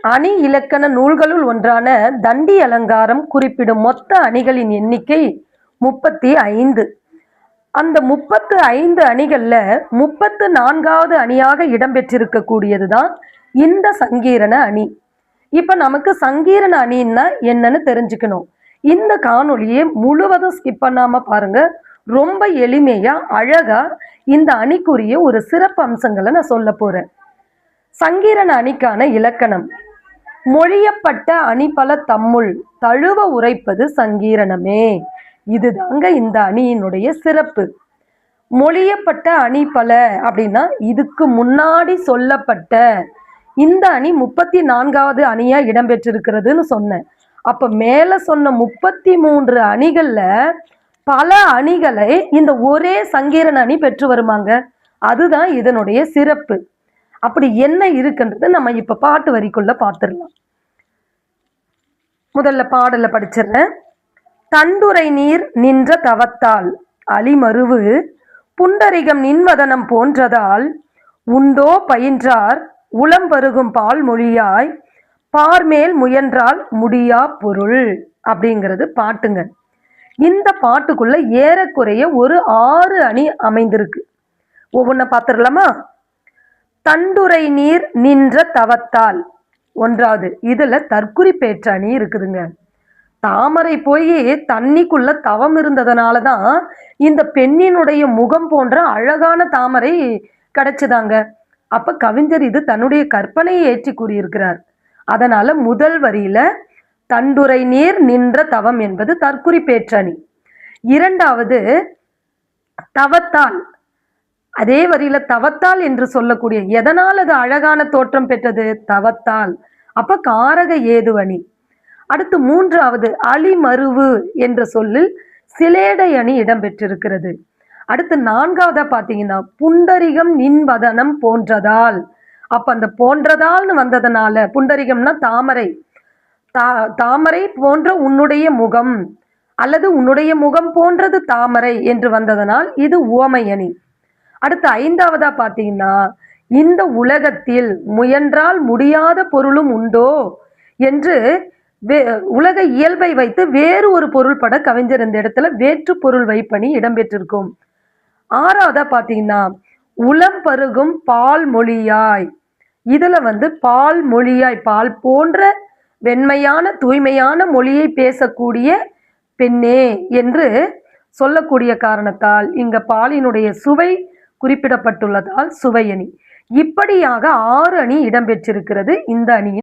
அணி இலக்கண நூல்களுள் ஒன்றான தண்டி அலங்காரம் குறிப்பிடும் மொத்த அணிகளின் எண்ணிக்கை 35. அந்த 35 அணிகள்ல 34வது அணியாக இடம்பெற்றிருக்கக்கூடியதுதான் இந்த சங்கீரண அணி. இப்ப நமக்கு சங்கீரண அணின்னா என்னன்னு தெரிஞ்சுக்கணும். இந்த காணொலியை முழுவதும் ஸ்கிப் பண்ணாம பாருங்க. ரொம்ப எளிமையா அழகா இந்த அணிக்குரிய ஒரு சிறப்பு அம்சங்களை நான் சொல்ல போறேன். சங்கீரண அணிக்கான இலக்கணம்: மொழியப்பட்ட அணிபல தம்முள் தழுவ உரைப்பது சங்கீரணமே. இதுதாங்க இந்த அணியினுடைய சிறப்பு. மொழியப்பட்ட அணி பல அப்படின்னா இதுக்கு முன்னாடி சொல்லப்பட்ட இந்த அணி 34வது அணியா இடம்பெற்றிருக்கிறதுன்னு சொன்னேன். அப்ப மேல சொன்ன 33 அணிகள்ல பல அணிகளை இந்த ஒரே சங்கீரண அணி பெற்று வருமாங்க. அதுதான் இதனுடைய சிறப்பு. அப்படி என்ன இருக்குன்றது நம்ம இப்ப பாட்டு வரிக்குள்ள பார்த்துடலாம். முதல்ல பாடல படிச்சிடுறேன். தண்டுரை நீர் நின்ற தவத்தால் அலிமருவு புண்டரிகம் நின்வதனம் போன்றதால் உண்டோ பயின்றார் உளம்பருகும் பால் மொழியாய் பார்மேல் முயன்றால் முடியா பொருள் அப்படிங்கிறது பாட்டுங்க. இந்த பாட்டுக்குள்ள ஏறக்குறைய ஒரு 6 அணி அமைந்திருக்கு. ஒவ்வொன்றை பார்த்துடலாமா? தண்டுரை நீர் நின்ற தவத்தால் ஒன்றாவது. இதுல தற்குறிப்பேற்ற அணி இருக்குதுங்க. தாமரை போய் தண்ணிக்குள்ள தவம் இருந்ததுனாலதான் இந்த பெண்ணினுடைய முகம் போன்ற அழகான தாமரை கிடைச்சதாங்க. அப்ப கவிஞர் இது தன்னுடைய கற்பனையை ஏற்றி கூறியிருக்கிறார். அதனால முதல் வரியில தண்டுரை நீர் நின்ற தவம் என்பது தற்குறிப்பேற்ற அணி. இரண்டாவது தவத்தால், அதே வரியில தவத்தால் என்று சொல்லக்கூடிய எதனால் அது அழகான தோற்றம் பெற்றது? தவத்தால். அப்ப காரக ஏது அணி. அடுத்து மூன்றாவது அலிமருவு என்ற சொல்லில் சிலேடை அணி இடம்பெற்றிருக்கிறது. அடுத்து நான்காவதா பாத்தீங்கன்னா புண்டரிகம் நின்வதனம் போன்றதால். அப்ப அந்த போன்றதால்னு வந்ததுனால, புண்டரிகம்னா தாமரை, தாமரை போன்ற உன்னுடைய முகம் அல்லது உன்னுடைய முகம் போன்றது தாமரை என்று வந்ததனால் இது உவமை அணி. அடுத்து ஐந்தாவதா பாத்தீங்கன்னா இந்த உலகத்தில் முயன்றால் முடியாத பொருளும் உண்டோ என்று உலக இயல்பை வைத்து வேறு ஒரு பொருள் பட கவிஞர் இந்த இடத்துல வேற்று பொருள் வைப்பணி இடம்பெற்றிருக்கும். ஆறாவதா பாத்தீங்கன்னா உளம் பருகும் பால் மொழியாய். இதுல பால் மொழியாய், பால் போன்ற வெண்மையான தூய்மையான மொழியை பேசக்கூடிய பெண்ணே என்று சொல்லக்கூடிய காரணத்தால் இங்க பாலினுடைய சுவை குறிப்பிடப்பட்டுள்ளதால் சுவையணி. இப்படியாக 6 அணி இடம்பெற்றிருக்கிறது இந்த அணியின்